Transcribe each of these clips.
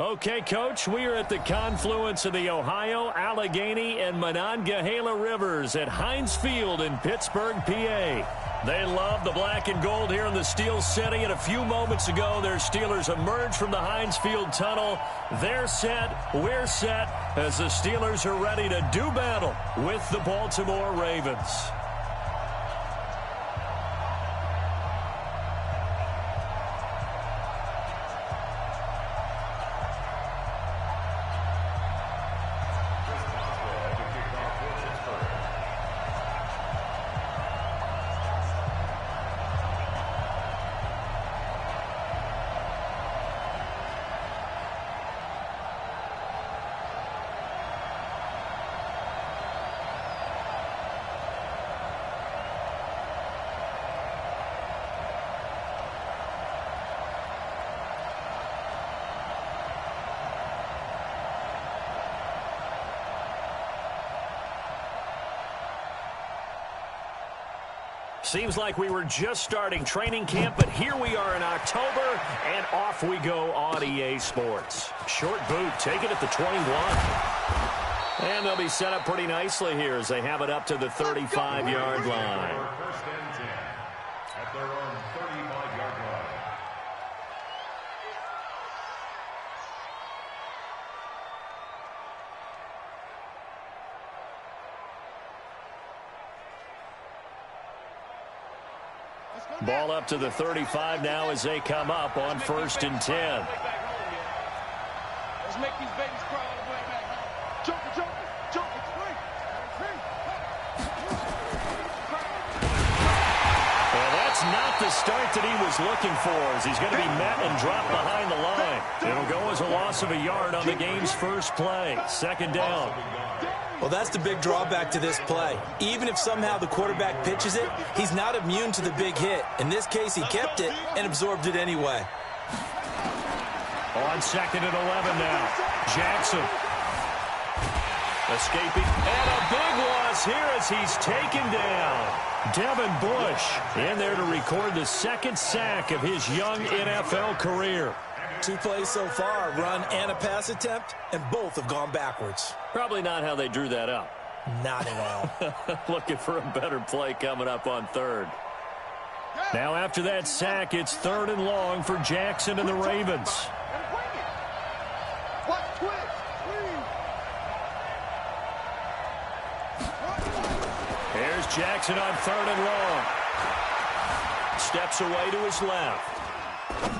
Okay, Coach, we are at the confluence of the Ohio, Allegheny, and Monongahela Rivers at Heinz Field in Pittsburgh, PA. They love the black and gold here in the Steel City, and a few moments ago, their Steelers emerged from the Heinz Field tunnel. They're set, we're set, as the Steelers are ready to do battle with the Baltimore Ravens. Seems like we were just starting training camp, but here we are in October, and off we go on EA Sports. Short boot, take it at the 21. And they'll be set up pretty nicely here as they have it up to the 35-yard line. First and 10 at their own 35-yard line. Ball up to the 35 now as they come up on 1st and 10. Let's make these babies cry all the way back home. Jump, jump, jump, it's free. Well, that's not the start that he was looking for, as he's going to be met and dropped behind the line. It'll go as a loss of a yard on the game's first play. 2nd down. Well, that's the big drawback to this play. Even if somehow the quarterback pitches it, he's not immune to the big hit. In this case, he kept it and absorbed it anyway. On 2nd and 11 now. Jackson. Escaping. And a big loss here as he's taken down. Devin Bush in there to record the 2nd sack of his young NFL career. 2 plays so far, run and a pass attempt, and both have gone backwards. Probably not how they drew that up. Not at all. Looking for a better play coming up on 3rd. Now after that sack, it's 3rd and long for Jackson and the Ravens. Here's Jackson on 3rd and long. Steps away to his left.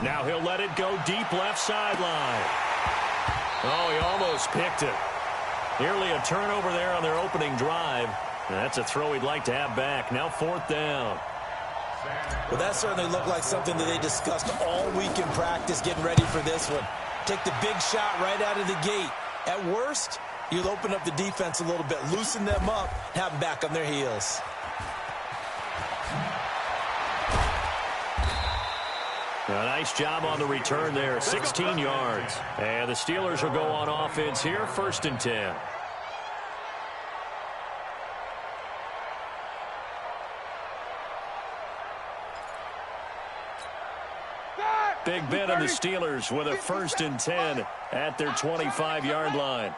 Now he'll let it go deep left sideline. Oh, he almost picked it. Nearly a turnover there on their opening drive. That's a throw he'd like to have back. Now 4th down. Well, that certainly looked like something that they discussed all week in practice, getting ready for this one. Take the big shot right out of the gate. At worst, you'll open up the defense a little bit, loosen them up, have them back on their heels. A nice job on the return there, 16 yards. And the Steelers will go on offense here, 1st and 10. Big Ben and the Steelers with a 1st and 10 at their 25-yard line.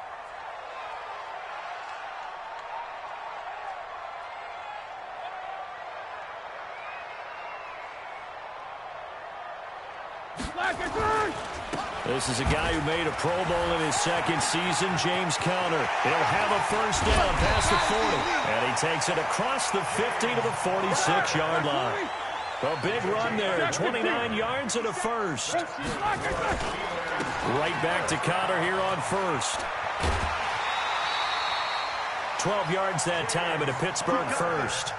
This is a guy who made a Pro Bowl in his 2nd season, James Conner. He'll have a 1st down past the 40. And he takes it across the 50 to the 46-yard line. A big run there, 29 yards and a 1st. Right back to Conner here on 1st. 12 yards that time and a Pittsburgh 1st.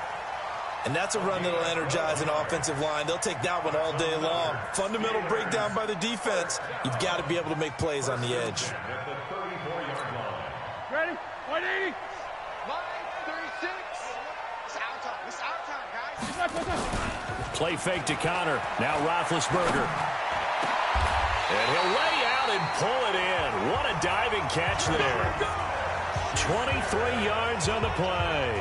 And that's a run that'll energize an offensive line. They'll take that one all day long. Fundamental breakdown by the defense. You've got to be able to make plays on the edge. Ready? 180. Line 36. It's our time. It's our time, guys. Play fake to Conner. Now Roethlisberger. And he'll lay out and pull it in. What a diving catch there. 23 yards on the play.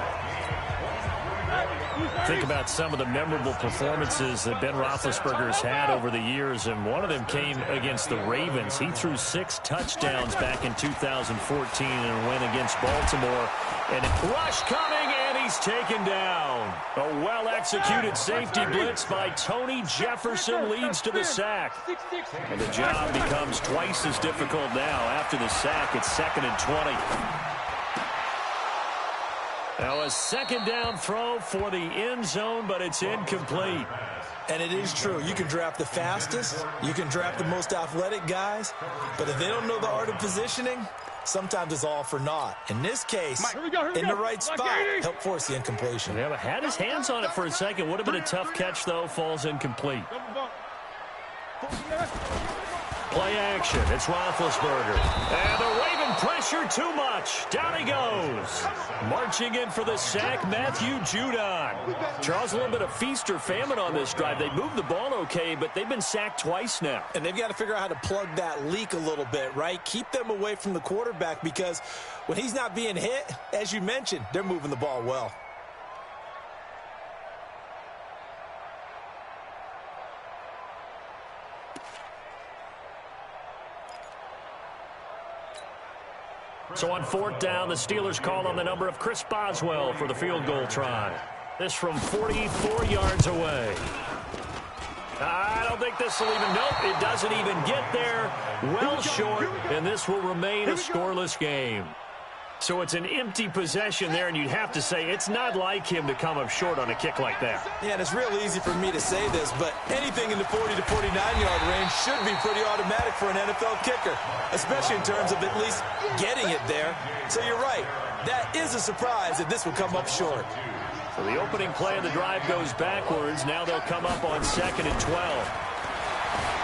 Think about some of the memorable performances that Ben Roethlisberger's had over the years, and one of them came against the Ravens. He threw 6 touchdowns back in 2014 and went against Baltimore. And a rush coming, and he's taken down. A well-executed safety blitz by Tony Jefferson leads to the sack. And the job becomes twice as difficult now. After the sack, it's 2nd and 20. Now a 2nd down throw for the end zone, but it's incomplete. And it is true. You can draft the fastest. You can draft the most athletic guys. But if they don't know the art of positioning, sometimes it's all for naught. In this case, in the right spot, help force the incompletion. Yeah, but had his hands on it for a second. Would have been a tough catch, though. Falls incomplete. Play action. It's Roethlisberger. And they're waving pressure too much. Down he goes. Marching in for the sack, Matthew Judon. Charles, a little bit of feast or famine on this drive. They moved the ball okay, but they've been sacked twice now. And they've got to figure out how to plug that leak a little bit, right? Keep them away from the quarterback, because when he's not being hit, as you mentioned, they're moving the ball well. So on 4th down, the Steelers call on the number of Chris Boswell for the field goal try. This from 44 yards away. I don't think this will even, nope, it doesn't even get there. Well short, and this will remain a scoreless game. So it's an empty possession there, and you'd have to say it's not like him to come up short on a kick like that. Yeah, and it's real easy for me to say this, but anything in the 40 to 49-yard range should be pretty automatic for an NFL kicker, especially in terms of at least getting it there. So you're right. That is a surprise that this will come up short. So the opening play of the drive goes backwards. Now they'll come up on 2nd and 12.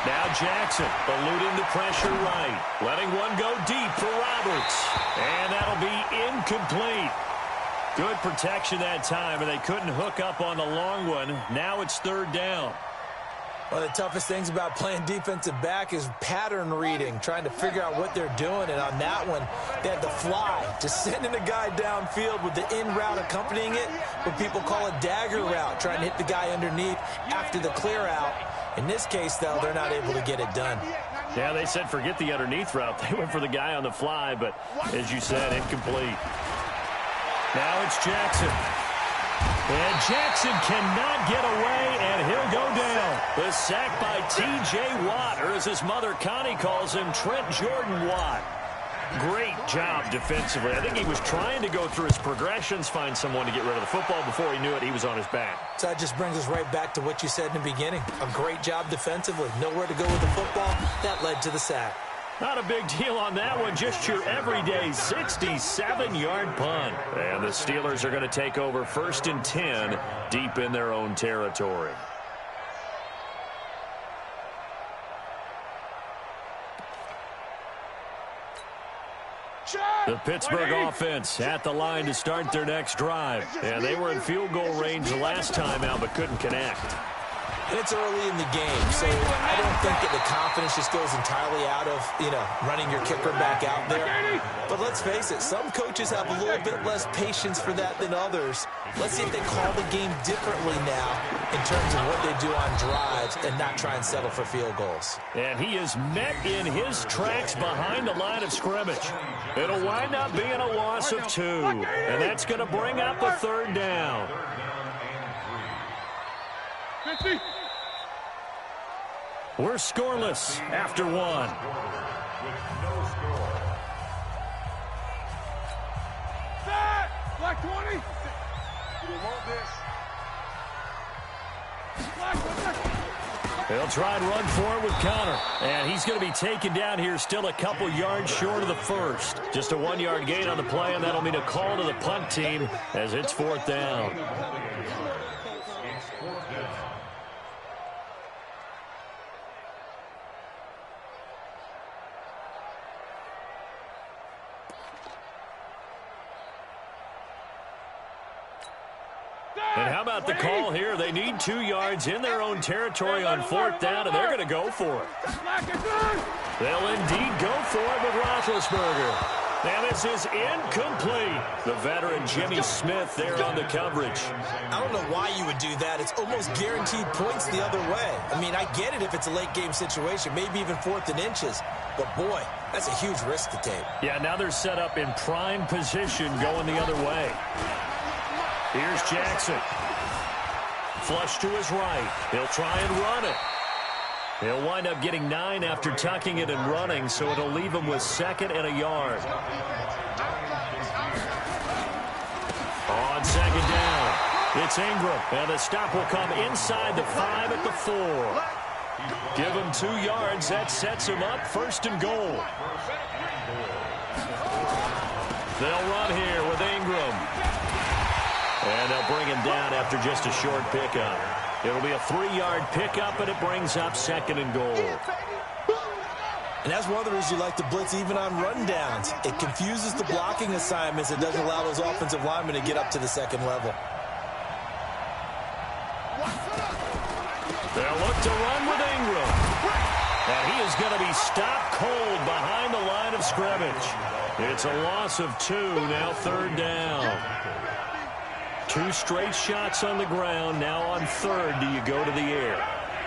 Now Jackson eluding the pressure right. Letting one go deep for Roberts. And that'll be incomplete. Good protection that time, and they couldn't hook up on the long one. Now it's 3rd down. One of the toughest things about playing defensive back is pattern reading, trying to figure out what they're doing. And on that one, they had to fly, just sending a guy downfield with the in route accompanying it, what people call a dagger route, trying to hit the guy underneath after the clear out. In this case, though, they're not able to get it done. Yeah, they said forget the underneath route. They went for the guy on the fly, but as you said, incomplete. Now it's Jackson. And Jackson cannot get away, and he'll go down. The sack by T.J. Watt, or as his mother Connie calls him, Trent Jordan Watt. Great job defensively. I think he was trying to go through his progressions, find someone to get rid of the football. Before he knew it, he was on his back. So that just brings us right back to what you said in the beginning. A great job defensively. Nowhere to go with the football. That led to the sack. Not a big deal on that one. Just your everyday 67-yard punt. And the Steelers are going to take over 1st and 10 deep in their own territory. The Pittsburgh offense at the line to start their next drive. And they were in field goal range the last time out, but couldn't connect. And it's early in the game, so I don't think that the confidence just goes entirely out of, running your kicker back out there. But let's face it, some coaches have a little bit less patience for that than others. Let's see if they call the game differently now in terms of what they do on drives and not try and settle for field goals. And he is met in his tracks behind the line of scrimmage. It'll wind up being a loss of 2. And that's going to bring up a 3rd down. 50. We're scoreless after 1. Black 20. You want this? They'll try and run for it with Connor. And he's going to be taken down here, still a couple yards short of the first. Just a 1-yard gain on the play, and that'll mean a call to the punt team as it's 4th down. And how about the call here? They need 2 yards in their own territory on 4th down, and they're going to go for it. They'll indeed go for it with Roethlisberger. And this is incomplete. The veteran Jimmy Smith there on the coverage. I don't know why you would do that. It's almost guaranteed points the other way. I mean, I get it if it's a late game situation, maybe even 4th and inches. But, boy, that's a huge risk to take. Yeah, now they're set up in prime position going the other way. Here's Jackson. Flush to his right. He'll try and run it. He'll wind up getting 9 after tucking it and running, so it'll leave him with 2nd and a yard. On 2nd down, it's Ingram, and the stop will come inside the 5 at the 4. Give him 2 yards. That sets him up 1st and goal. They'll run here with Ingram. And they'll bring him down after just a short pickup. It'll be a 3-yard pickup, and it brings up 2nd and goal. And that's one of the reasons you like to blitz even on rundowns. It confuses the blocking assignments. It doesn't allow those offensive linemen to get up to the 2nd level. They'll look to run with Ingram. And he is going to be stopped cold behind the line of scrimmage. It's a loss of 2, now 3rd down. 2 straight shots on the ground. Now on 3rd, do you go to the air?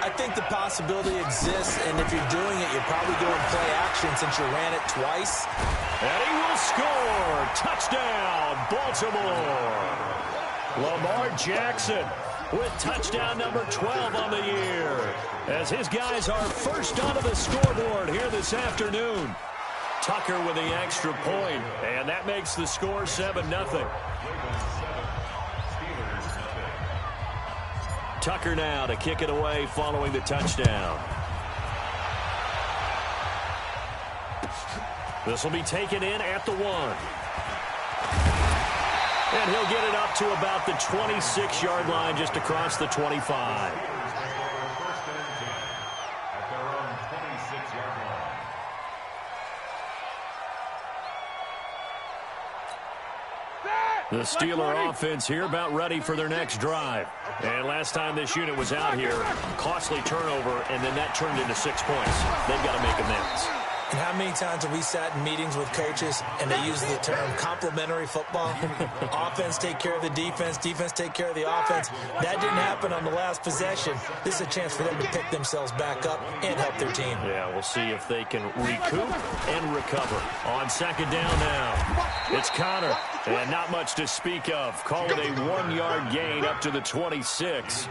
I think the possibility exists, and if you're doing it, you're probably doing play action since you ran it twice. And he will score. Touchdown, Baltimore. Lamar Jackson with touchdown number 12 on the year, as his guys are first onto the scoreboard here this afternoon. Tucker with the extra point, and that makes the score 7-0. Tucker now to kick it away following the touchdown. This will be taken in at the 1. And he'll get it up to about the 26-yard line, just across the 25. The Steeler offense here about ready for their next drive. And last time this unit was out here, costly turnover, and then that turned into 6 points. They've got to make amends. And how many times have we sat in meetings with coaches and they use the term complementary football? Offense take care of the defense, defense take care of the offense. That didn't happen on the last possession. This is a chance for them to pick themselves back up and help their team. Yeah, we'll see if they can recoup and recover. On 2nd down now, it's Connor, and not much to speak of. Call it a 1-yard gain up to the 26.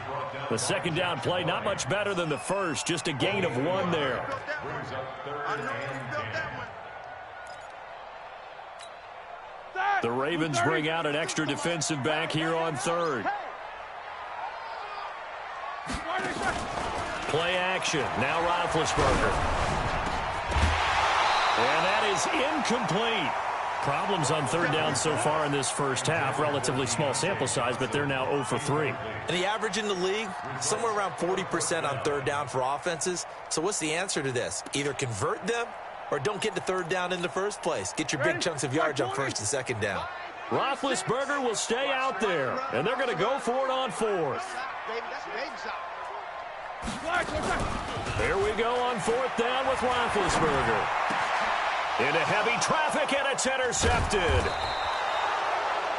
The 2nd down play, not much better than the first, just a gain of 1 there. The Ravens bring out an extra defensive back here on 3rd. Play action. Now Roethlisberger. And that is incomplete. Problems on 3rd down so far in this first half. Relatively small sample size, but they're now 0 for 3. And the average in the league, somewhere around 40% on 3rd down for offenses. So what's the answer to this? Either convert them or don't get to 3rd down in the first place. Get your big chunks of yards on 1st and 2nd down. Roethlisberger will stay out there, and they're going to go for it on 4th. Here we go on 4th down with Roethlisberger. Into heavy traffic, and it's intercepted.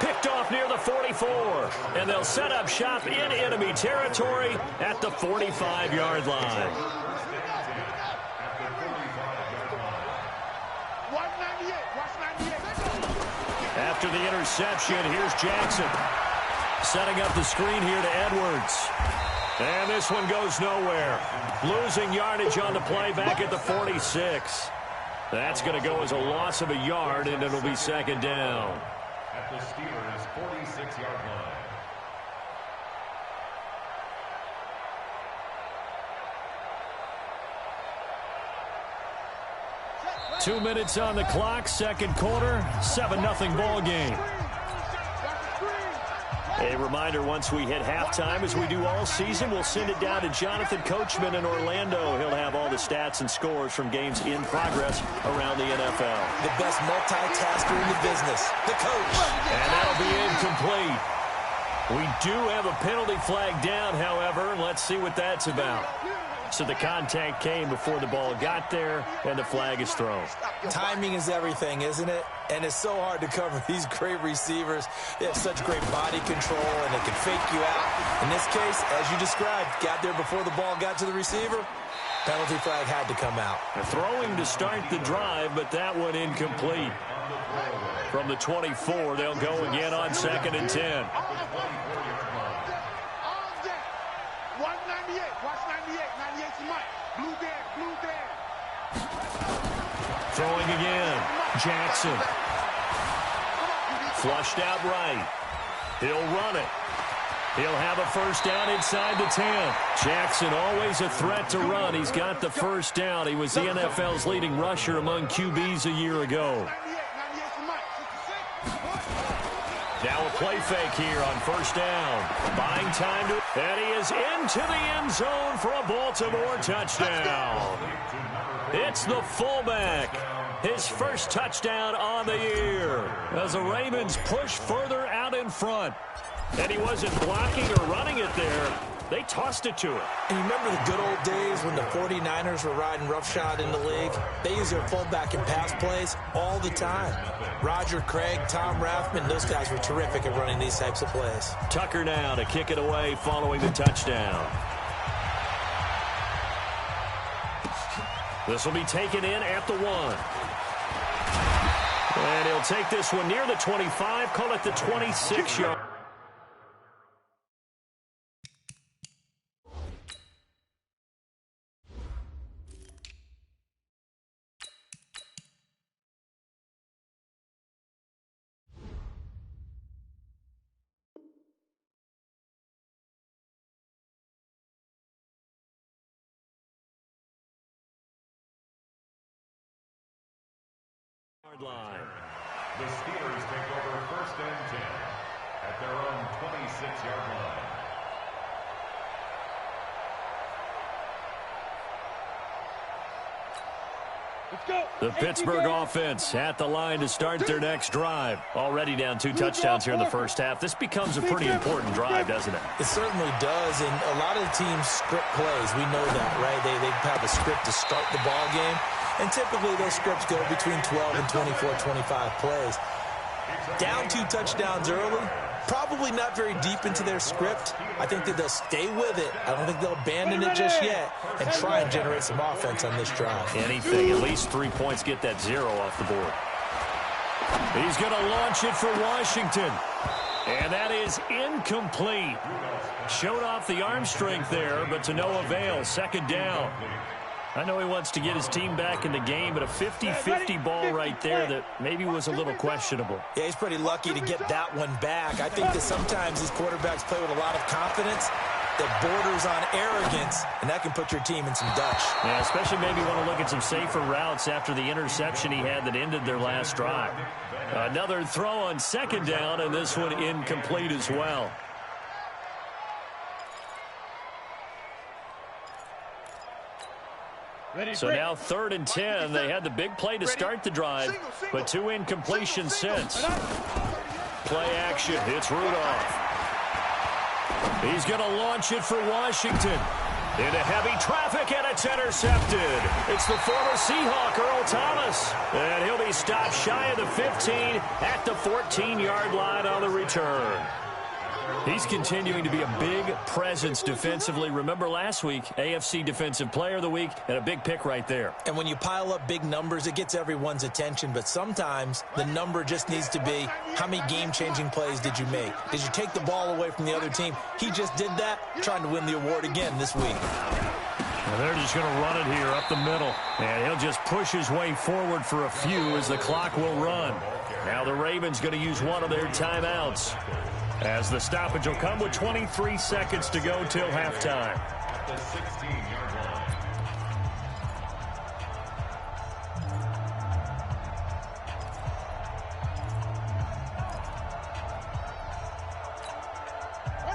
Picked off near the 44, and they'll set up shop in enemy territory at the 45-yard line. After the interception, here's Jackson. Setting up the screen here to Edwards. And this one goes nowhere. Losing yardage on the play back at the 46. That's going to go as a loss of a yard, and it'll be 2nd down. At the Steelers' 46-yard line. 2 minutes on the clock, 2nd quarter, 7-0 ball game. A reminder, once we hit halftime, as we do all season, we'll send it down to Jonathan Coachman in Orlando. He'll have all the stats and scores from games in progress around the NFL. The best multitasker in the business, the coach. And that'll be incomplete. We do have a penalty flag down, however, and let's see what that's about. So the contact came before the ball got there, and the flag is thrown. Timing is everything, isn't it? And it's so hard to cover these great receivers. They have such great body control, and they can fake you out. In this case, as you described, got there before the ball got to the receiver. Penalty flag had to come out. Throwing to start the drive, but that one incomplete. From the 24, they'll go again on 2nd and 10. 198. Watch 98. 98 to Mike. Blue there. Blue there. Throwing again. Jackson. Flushed out right. He'll run it. He'll have a first down inside the 10. Jackson always a threat to run. He's got the first down. He was the NFL's leading rusher among QBs a year ago. Now a play fake here on first down. Buying time to... And he is into the end zone for a Baltimore touchdown. It's the fullback. His first touchdown on the year as the Ravens push further out in front. And he wasn't blocking or running it there. They tossed it to him. And you remember the good old days when the 49ers were riding roughshod in the league? They used their fullback in pass plays all the time. Roger Craig, Tom Rathman, those guys were terrific at running these types of plays. Tucker now to kick it away following the touchdown. This will be taken in at the 1. And he'll take this one near the 25, call it the 26-yard. Line. The Steelers take over 1st and 10 at their own 26-yard line. Let's go. The Pittsburgh offense at the line to start their next drive. Already down 2 touchdowns here in the first half. This becomes a pretty important drive, doesn't it? It certainly does, and a lot of the teams script plays. We know that, right? They have a script to start the ball game. And typically those scripts go between 12 and 24, 25 plays. Down 2 touchdowns early, probably not very deep into their script. I think that they'll stay with it. I don't think they'll abandon it just yet and try and generate some offense on this drive. Anything, at least 3 points, get that 0 off the board. He's going to launch it for Washington. And that is incomplete. Showed off the arm strength there, but to no avail. 2nd down. I know he wants to get his team back in the game, but a 50-50 ball right there that maybe was a little questionable. Yeah, he's pretty lucky to get that one back. I think that sometimes these quarterbacks play with a lot of confidence that borders on arrogance, and that can put your team in some Dutch. Yeah, especially maybe want to look at some safer routes after the interception he had that ended their last drive. Another throw on 2nd down, and this one incomplete as well. So now 3rd and 10. They had the big play to start the drive, but 2 incompletions since. Play action. It's Rudolph. He's going to launch it for Washington. Into heavy traffic, and it's intercepted. It's the former Seahawk, Earl Thomas. And he'll be stopped shy of the 15 at the 14-yard line on the return. He's continuing to be a big presence defensively. Remember last week, AFC Defensive Player of the Week, and a big pick right there. And when you pile up big numbers, it gets everyone's attention. But sometimes the number just needs to be, how many game-changing plays did you make? Did you take the ball away from the other team? He just did that, trying to win the award again this week. Well, they're just going to run it here up the middle. And he'll just push his way forward for a few as the clock will run. Now the Ravens going to use one of their timeouts, as the stoppage will come with 23 seconds to go till halftime. At the 16-yard line.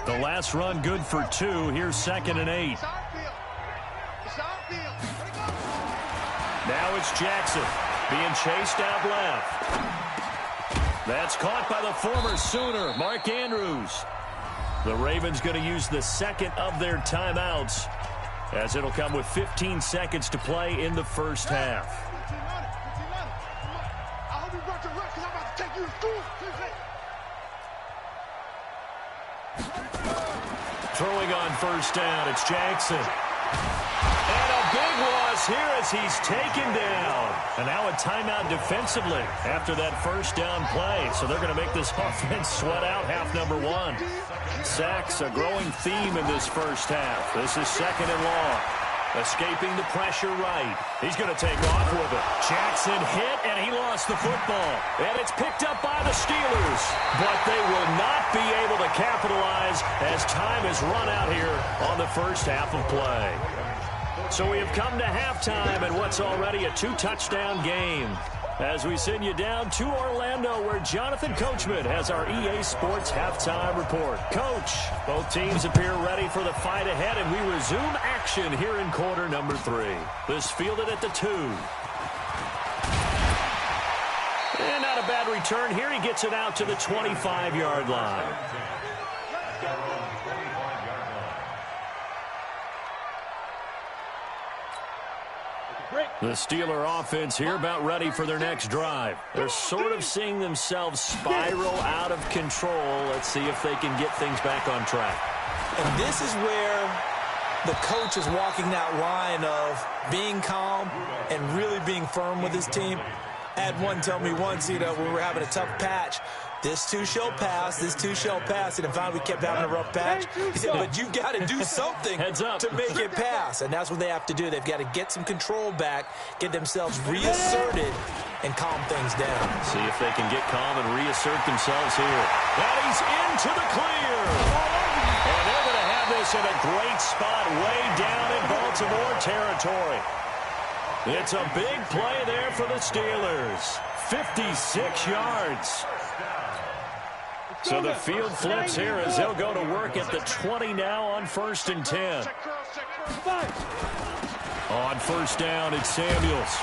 The last run good for 2. Here's 2nd and 8. Now it's Jackson being chased out left. That's caught by the former Sooner, Mark Andrews. The Ravens going to use the second of their timeouts as it'll come with 15 seconds to play in the first half. I hope you brought your rest because I'm about to take you to school. Throwing on first down, it's Jackson. And a big loss here as he's taken down. And now a timeout defensively after that first down play. So they're going to make this offense sweat out half number one. Sacks, a growing theme in this first half. This is second and long. Escaping the pressure right. He's going to take off with it. Jackson hit, and he lost the football. And it's picked up by the Steelers. But they will not be able to capitalize as time has run out here on the first half of play. So we have come to halftime in what's already a 2-touchdown game. As we send you down to Orlando, where Jonathan Coachman has our EA Sports Halftime Report. Coach, both teams appear ready for the fight ahead, and we resume action here in quarter number 3. This fielded at the 2. And not a bad return here. He gets it out to the 25-yard line. The Steeler offense here about ready for their next drive. They're sort of seeing themselves spiral out of control. Let's see if they can get things back on track. And this is where the coach is walking that line of being calm and really being firm with his team. I had one tell me once, when we were having a tough patch, this too shall pass, this too shall pass. And finally we kept having a rough patch. He said, but you've got to do something to make it pass. And that's what they have to do. They've got to get some control back, get themselves reasserted, and calm things down. See if they can get calm and reassert themselves here. And he's into the clear. And they're going to have this in a great spot way down in Baltimore territory. It's a big play there for the Steelers. 56 yards. So the field flips here as they'll go to work at the 20 now on 1st and 10. On first down, it's Samuels.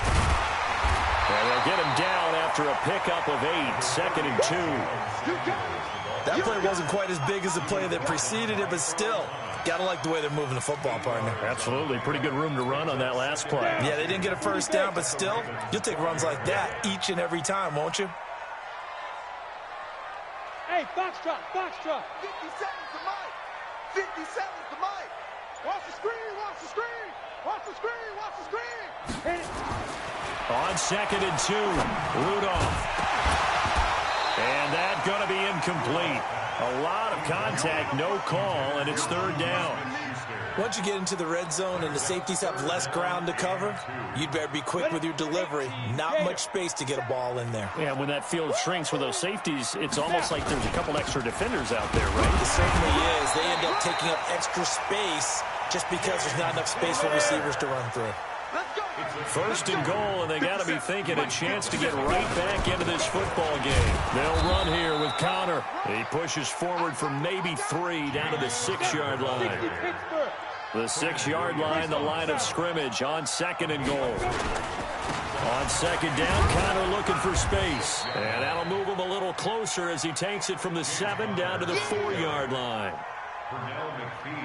And they'll get him down after a pickup of 8, 2nd and 2. That play wasn't quite as big as the play that preceded it, but still, got to like the way they're moving the football, partner. Absolutely. Pretty good room to run on that last play. Yeah, they didn't get a first down, but still, you'll take runs like that each and every time, won't you? Hey, box drop, box drop. 50 seconds to Mike. 50 seconds to Mike. Watch the screen, watch the screen. Watch the screen, watch the screen. Hit it. On 2nd and 2, Rudolph. And that's going to be incomplete. A lot of contact, no call, and it's 3rd down. Once you get into the red zone and the safeties have less ground to cover, you'd better be quick with your delivery. Not much space to get a ball in there. Yeah, when that field shrinks with those safeties, it's almost like there's a couple extra defenders out there, right? It certainly is. They end up taking up extra space just because there's not enough space for receivers to run through. 1st and goal, and they got to be thinking a chance to get right back into this football game. They'll run here with Connor. He pushes forward for maybe 3 down to the 6-yard line. The 6-yard line, the line of scrimmage on 2nd and goal. On 2nd down, Connor looking for space. And that'll move him a little closer as he takes it from the 7 down to the 4-yard line.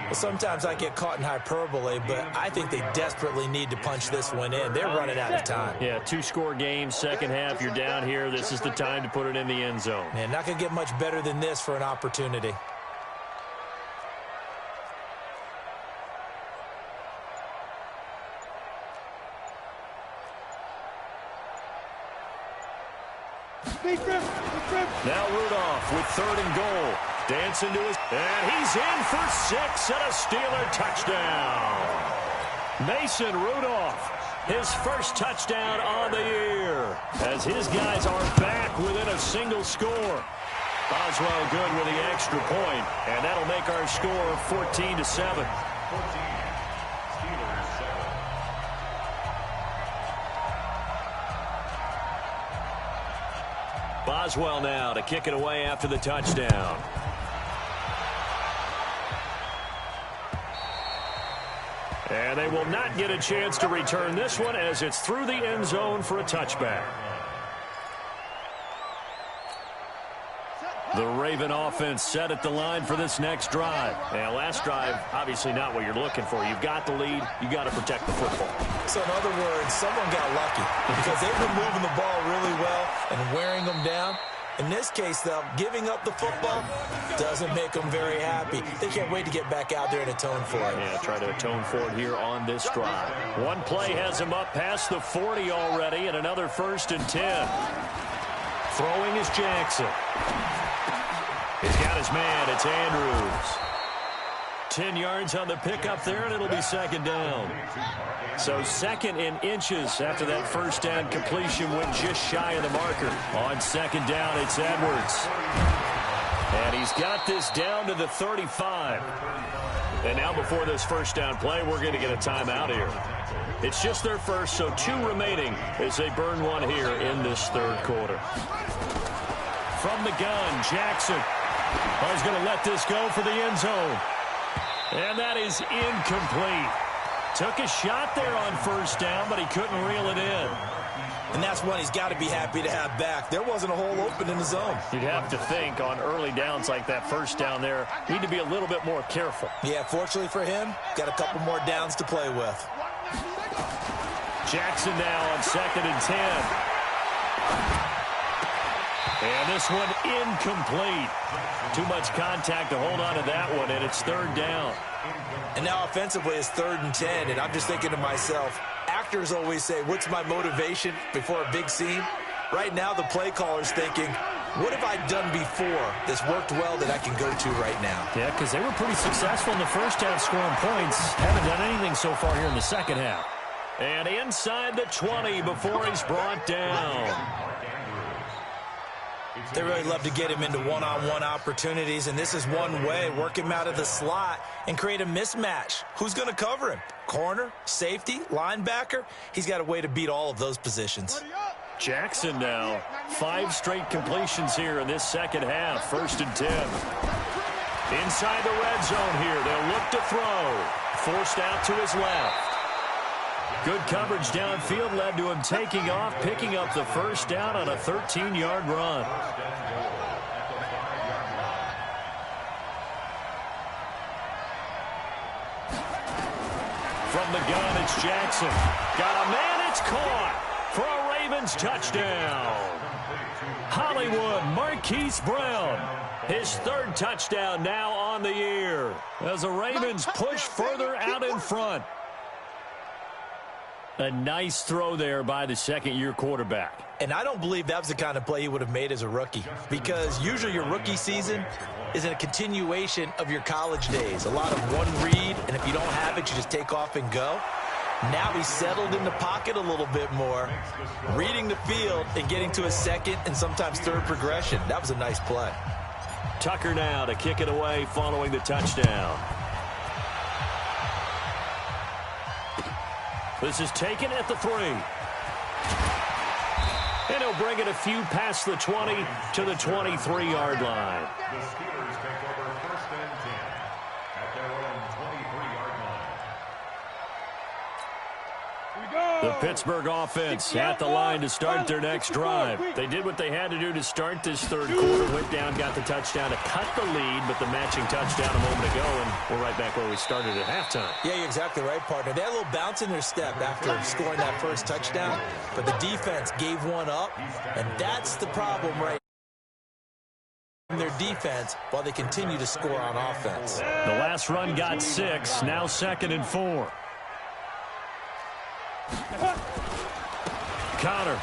Well, sometimes I get caught in hyperbole, but I think they desperately need to punch this one in. They're running out of time. Yeah, 2-score game, second half, you're down here. This is the time to put it in the end zone. And not going to get much better than this for an opportunity. Now Rudolph with 3rd and goal. Dancing to his... And he's in for 6 and a Steeler touchdown. Mason Rudolph, his first touchdown on the year, as his guys are back within a single score. Boswell good with the extra point, and that'll make our score 14-7. Boswell now to kick it away after the touchdown. And they will not get a chance to return this one as it's through the end zone for a touchback. The Raven offense set at the line for this next drive. And last drive, obviously not what you're looking for. You've got the lead. You got to protect the football. So in other words, someone got lucky because they've been moving the ball really well and wearing them down. In this case, though, giving up the football doesn't make them very happy. They can't wait to get back out there and atone for it. Yeah, try to atone for it here on this drive. One play has him up past the 40 already, and another 1st and 10. Throwing is Jackson. He's got his man. It's Andrews. 10 yards on the pickup there, and it'll be 2nd down. So 2nd in inches after that 1st down completion went just shy of the marker. On 2nd down, it's Edwards. And he's got this down to the 35. And now before this 1st down play, we're going to get a timeout here. It's just their first, so 2 remaining as they burn one here in this 3rd quarter. From the gun, Jackson. He's going to let this go for the end zone. And that is incomplete. Took a shot there on 1st down, but he couldn't reel it in. And that's one he's got to be happy to have back. There wasn't a hole open in the zone. You'd have to think on early downs like that 1st down there, need to be a little bit more careful. Yeah, fortunately for him, got a couple more downs to play with. Jackson now on 2nd and 10. And this one incomplete. Too much contact to hold on to that one, and it's 3rd down. And now offensively it's 3rd and 10, and I'm just thinking to myself, actors always say, what's my motivation before a big scene? Right now the play caller's thinking, what have I done before that's worked well that I can go to right now? Yeah, because they were pretty successful in the 1st half scoring points. Haven't done anything so far here in the 2nd half. And inside the 20 before he's brought down. They really love to get him into one-on-one opportunities, and this is one way. Work him out of the slot and create a mismatch. Who's going to cover him? Corner, safety, linebacker? He's got a way to beat all of those positions. Jackson now. 5 straight completions here in this 2nd half. 1st and 10. Inside the red zone here. They'll look to throw. Forced out to his left. Good coverage downfield led to him taking off, picking up the 1st down on a 13-yard run. From the gun, it's Jackson. Got a man, it's caught for a Ravens touchdown. Hollywood Marquise Brown, his 3rd touchdown now on the year as the Ravens push further out in front. A nice throw there by the 2nd-year quarterback. And I don't believe that was the kind of play he would have made as a rookie, because usually your rookie season is a continuation of your college days. A lot of one read, and if you don't have it, you just take off and go. Now he's settled in the pocket a little bit more, reading the field and getting to a 2nd and sometimes 3rd progression. That was a nice play. Tucker now to kick it away following the touchdown. This is taken at the 3. And he'll bring it a few past the 20 to the 23-yard line. The Steelers take over 1st and 10 at their own 23-yard line. The Pittsburgh offense at the line to start their next drive. They did what they had to do to start this 3rd quarter. Went down, got the touchdown to cut the lead, but the matching touchdown a moment ago, and we're right back where we started at halftime. Yeah, you're exactly right, partner. They had a little bounce in their step after scoring that 1st touchdown, but the defense gave one up, and that's the problem right now. Their defense while they continue to score on offense. The last run got 6, now 2nd and 4. Connor.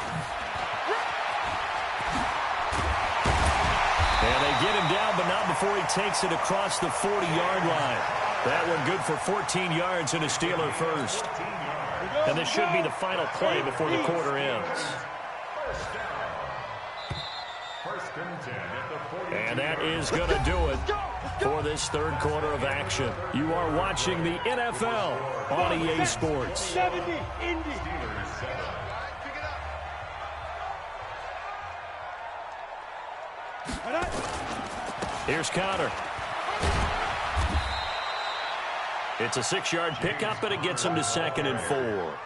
And they get him down, but not before he takes it across the 40-yard line. That one good for 14 yards and a Steeler 1st. And this should be the final play before the quarter ends. And that is going to do it for this 3rd quarter of action. You are watching the NFL on EA Sports. 70, Indy. Here's Connor. It's a 6-yard pickup, but it gets him to 2nd and 4.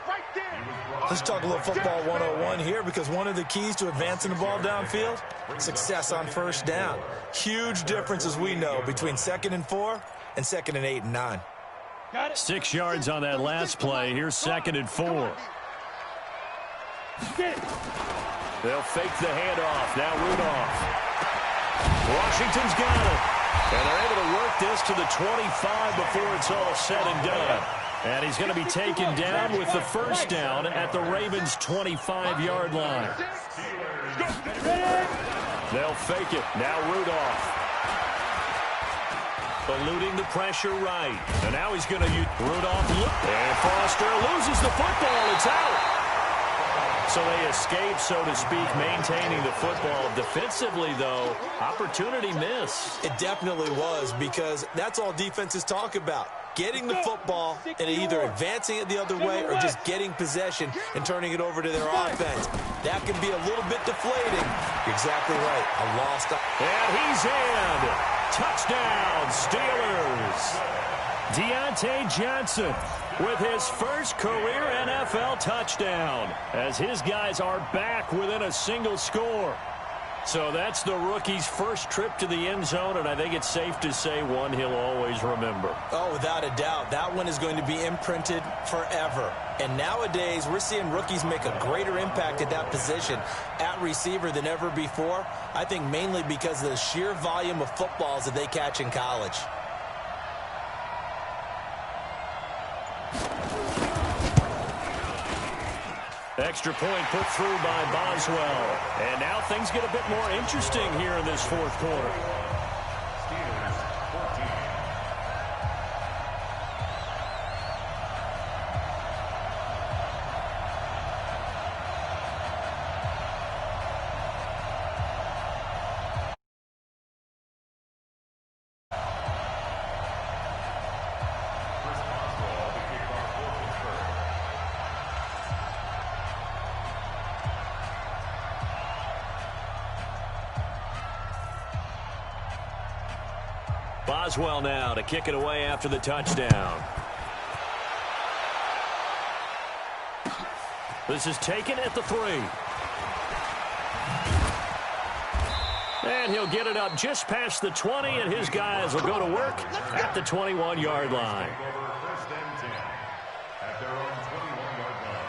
Right there. Let's talk a little football 101 here, because one of the keys to advancing the ball downfield, success on first down. Huge difference, as we know, between 2nd and 4 and 2nd and 8 and 9. 6 yards on that last play. Here's 2nd and 4. They'll fake the handoff. Now Rudolph. Washington's got it. And they're able to work this to the 25 before it's all said and done. And he's going to be taken down with the first down at the Ravens' 25-yard line. They'll fake it. Now Rudolph. Eluding the pressure right. And now he's going to use Rudolph. And Foster loses the football. It's out. So they escape, so to speak, maintaining the football. Defensively, though, opportunity miss. It definitely was, because that's all defenses talk about. Getting the football and either advancing it the other way or just getting possession and turning it over to their offense. That can be a little bit deflating. You're exactly right. A lost. And he's in. Touchdown, Steelers. Deontay Johnson with his first career NFL touchdown, as his guys are back within a single score. So that's the rookie's first trip to the end zone, and I think it's safe to say one he'll always remember. Oh, without a doubt. That one is going to be imprinted forever. And nowadays, we're seeing rookies make a greater impact at that position at receiver than ever before. I think mainly because of the sheer volume of footballs that they catch in college. Extra point put through by Boswell. And now things get a bit more interesting here in this fourth quarter. Steelers 14. Boswell now to kick it away after the touchdown. This is taken at the 3. And he'll get it up just past the 20, and his guys will go to work at the 21-yard line. First and 10 at their own 21-yard line.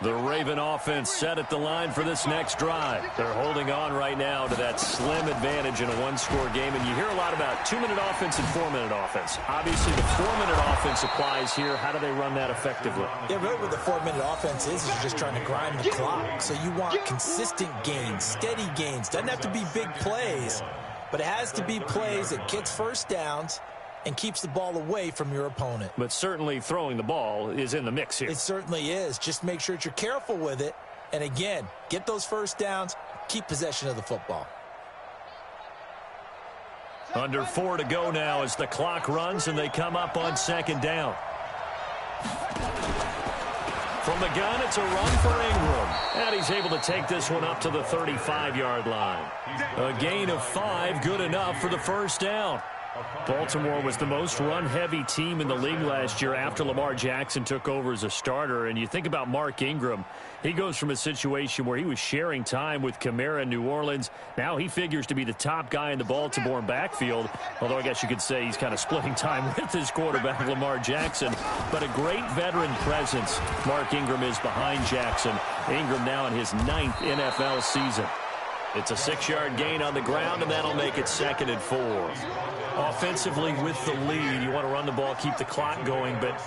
The Raven offense set at the line for this next drive. They're holding on right now to that slim advantage in a one-score game, and you hear a lot about 2-minute offense and 4-minute offense. Obviously, the 4-minute offense applies here. How do they run that effectively? Yeah, really what the 4-minute offense is you're just trying to grind the clock. So you want consistent gains, steady gains. Doesn't have to be big plays, but it has to be plays that gets first downs and keeps the ball away from your opponent. But certainly throwing the ball is in the mix here. It certainly is. Just make sure that you're careful with it. And again, get those first downs, keep possession of the football. Under 4 to go now as the clock runs and they come up on second down. From the gun, it's a run for Ingram. And he's able to take this one up to the 35-yard line. A gain of 5, good enough for the first down. Baltimore was the most run-heavy team in the league last year after Lamar Jackson took over as a starter. And you think about Mark Ingram, he goes from a situation where he was sharing time with Kamara in New Orleans. Now he figures to be the top guy in the Baltimore backfield, although I guess you could say he's kind of splitting time with his quarterback, Lamar Jackson. But a great veteran presence Mark Ingram is behind Jackson. Ingram now in his 9th NFL season. It's a 6-yard gain on the ground, and that'll make it 2nd and 4. Offensively with the lead, you want to run the ball, keep the clock going, but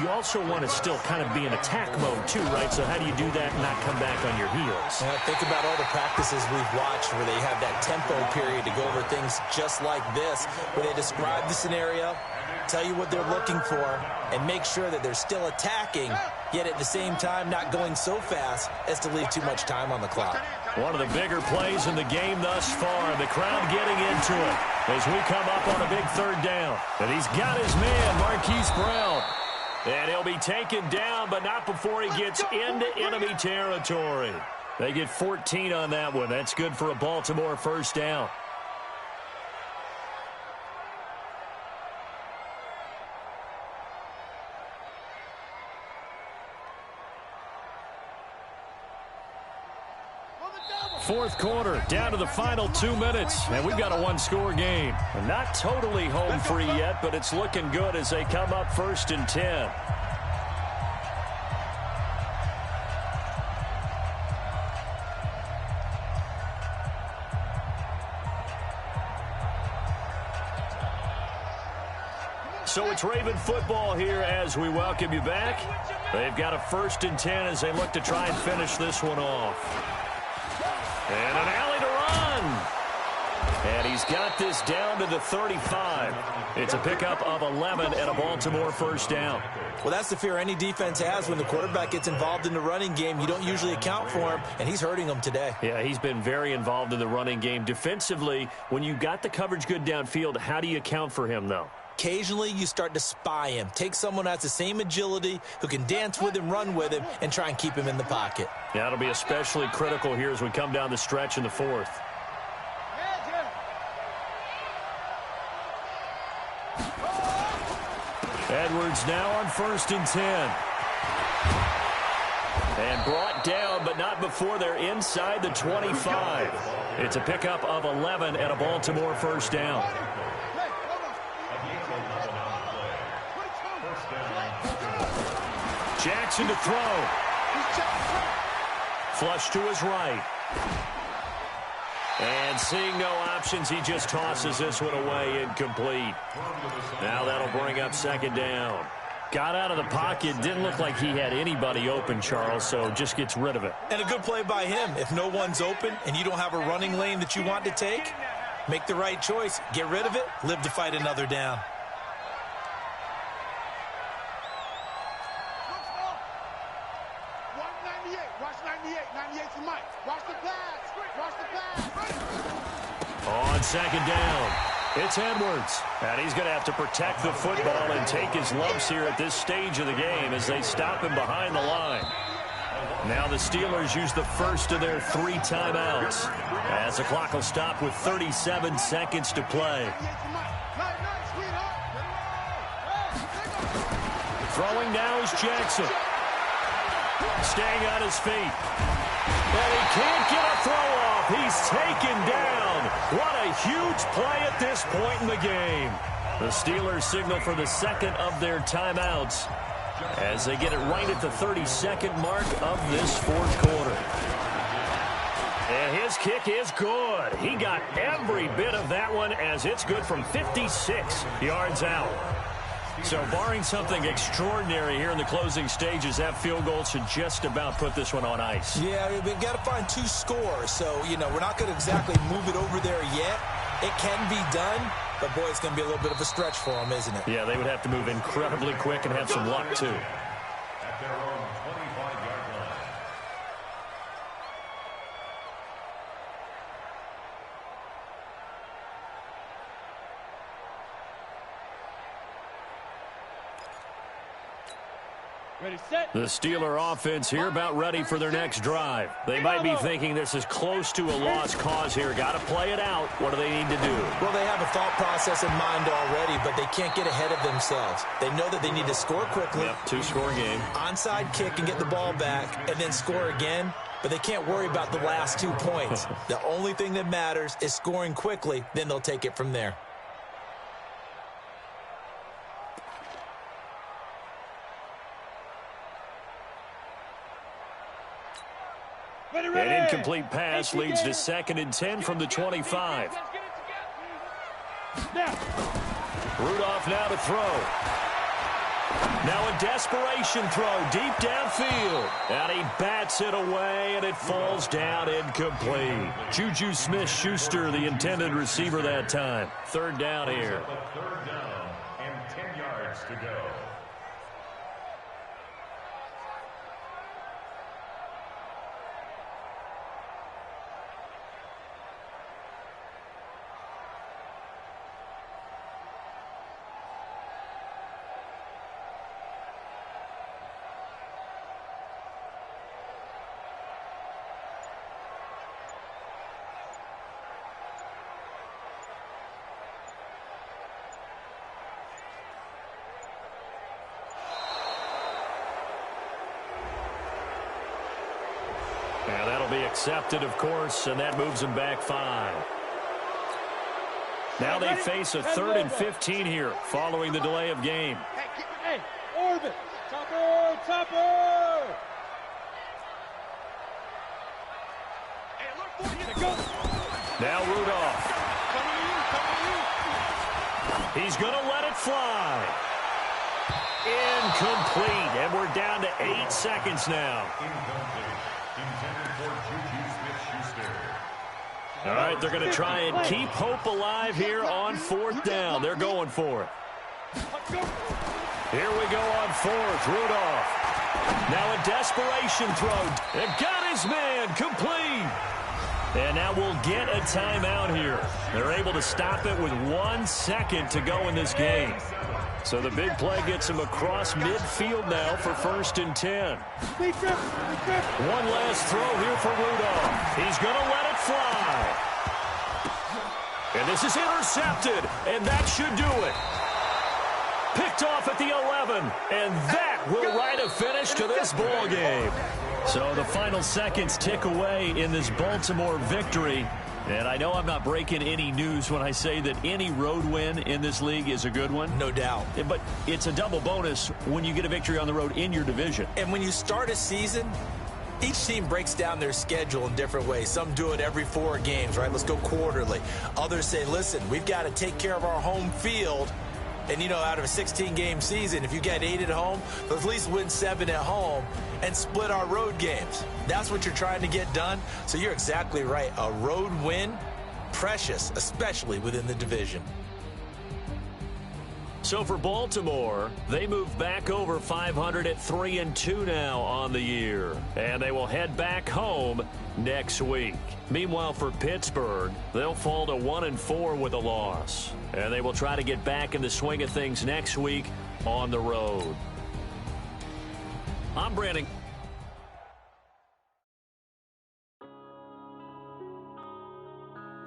you also want to still kind of be in attack mode too, right? So how do you do that and not come back on your heels? Yeah, think about all the practices we've watched where they have that tempo period to go over things just like this, where they describe the scenario, tell you what they're looking for, and make sure that they're still attacking, yet at the same time not going so fast as to leave too much time on the clock. One of the bigger plays in the game thus far. The crowd getting into it as we come up on a big 3rd down. And he's got his man, Marquise Brown. And he'll be taken down, but not before he gets into enemy territory. They get 14 on that one. That's good for a Baltimore first down. Fourth quarter, down to the final 2 minutes, and we've got a one-score game. Not totally home free yet, but it's looking good as they come up 1st and 10. So it's Raven football here as we welcome you back. They've got a 1st and 10 as they look to try and finish this one off. And an alley to run. And he's got this down to the 35. It's a pickup of 11 and a Baltimore first down. Well, that's the fear any defense has when the quarterback gets involved in the running game. You don't usually account for him, and he's hurting them today. Yeah, he's been very involved in the running game. Defensively, when you got the coverage good downfield, how do you account for him, though? Occasionally, you start to spy him. Take someone who has the same agility, who can dance with him, run with him, and try and keep him in the pocket. Yeah, that'll be especially critical here as we come down the stretch in the 4th. Edwards now on 1st and 10. And brought down, but not before they're inside the 25. It's a pickup of 11 and a Baltimore first down. Jackson to throw. Flush to his right. And seeing no options, he just tosses this one away, incomplete. Now that'll bring up 2nd down. Got out of the pocket, didn't look like he had anybody open, Charles, so just gets rid of it. And a good play by him. If no one's open and you don't have a running lane that you want to take, make the right choice. Get rid of it, live to fight another down. On 2nd down, it's Edwards. And he's going to have to protect the football and take his lumps here at this stage of the game as they stop him behind the line. Now the Steelers use the first of their 3 timeouts as the clock will stop with 37 seconds to play. Throwing now is Jackson. Staying on his feet. And he can't get a throw off. He's taken down. What a huge play at this point in the game. The Steelers signal for the 2nd of their timeouts as they get it right at the 32nd mark of this 4th quarter. And his kick is good. He got every bit of that one as it's good from 56 yards out. So barring something extraordinary here in the closing stages, that field goal should just about put this one on ice. Yeah, we've got to find 2 scores. So, we're not going to exactly move it over there yet. It can be done, but, boy, it's going to be a little bit of a stretch for them, isn't it? Yeah, they would have to move incredibly quick and have some luck, too. At their own 25-yard line. Ready, set. The Steeler offense here about ready for their next drive. They might be thinking this is close to a lost cause here. Got to play it out. What do they need to do? Well, they have a thought process in mind already, but they can't get ahead of themselves. They know that they need to score quickly. Yep, 2-score game. Onside kick and get the ball back and then score again, but they can't worry about the last 2 points. The only thing that matters is scoring quickly, then they'll take it from there. An incomplete pass leads to 2nd and 10 from the 25. Rudolph now to throw. Now a desperation throw deep downfield. And he bats it away, and it falls down incomplete. Juju Smith-Schuster, the intended receiver that time. 3rd down here. 3rd down and 10 yards to go. And that'll be accepted, of course, and that moves them back 5. Now they face a 3rd and 15 here following the delay of game. Hey, Orbit, topper! Hey, look for you to go. Now Rudolph. He's going to let it fly. Incomplete, and we're down to 8 seconds now. Intended for Juju Smith-Schuster. All right, they're going to try and keep hope alive here on 4th down. They're going for it. Here we go on 4th. Rudolph. Now a desperation throw. And got his man complete. And now we'll get a timeout here. They're able to stop it with 1 second to go in this game. So the big play gets him across midfield now for 1st and 10. One last throw here for Rudolph. He's going to let it fly. And this is intercepted, and that should do it. Picked off at the 11, and that will write a finish to this ball game. So the final seconds tick away in this Baltimore victory. And I know I'm not breaking any news when I say that any road win in this league is a good one. No doubt. But it's a double bonus when you get a victory on the road in your division. And when you start a season, each team breaks down their schedule in different ways. Some do it every 4 games, right? Let's go quarterly. Others say, listen, we've got to take care of our home field. And, you know, out of a 16-game season, if you get 8 at home, let's at least win 7 at home and split our road games. That's what you're trying to get done. So you're exactly right. A road win, precious, especially within the division. So for Baltimore, they move back over 500 at 3-2 now on the year. And they will head back home next week. Meanwhile, for Pittsburgh, they'll fall to 1-4 with a loss. And they will try to get back in the swing of things next week on the road. I'm Brandon.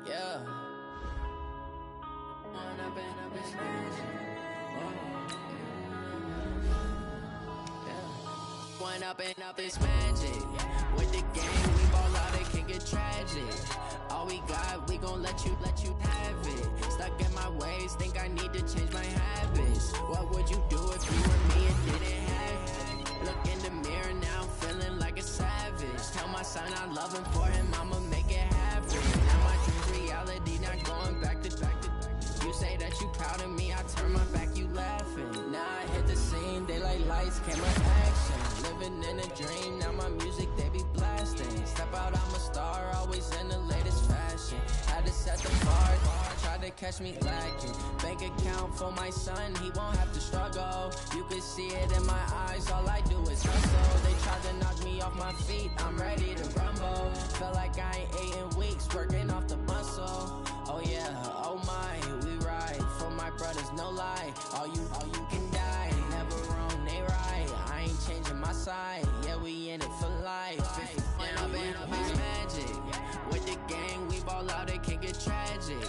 Yeah. One up and up is magic. With the game, we ball out, it can get tragic. All we got, we gon' let you have it. Stuck in my ways, think I need to change my habits. What would you do if you were me and didn't have it? Look in the mirror now, feeling like a savage. Tell my son I love him, for him I'ma make it happen. Now my dream's reality, not going back to. You say that you proud of me, I turn my back, you laughing. Now I hit the scene, daylight lights, camera action. Living in a dream, now my music, they be blasting. Step out, I'm a star, always in the latest fashion. Had to set the bar, tried to catch me lacking. Bank account for my son, he won't have to struggle. You can see it in my eyes, all I do is hustle. They tried to knock me off my feet, I'm ready to rumble. Felt like I ain't ate in weeks, working off the muscle. Oh yeah, oh my, we ride for my brothers, no lie. All you can die, never wrong, they right. I ain't changing my side, yeah, we in it for life. When up and up is magic. With the gang, we ball out, it can get tragic.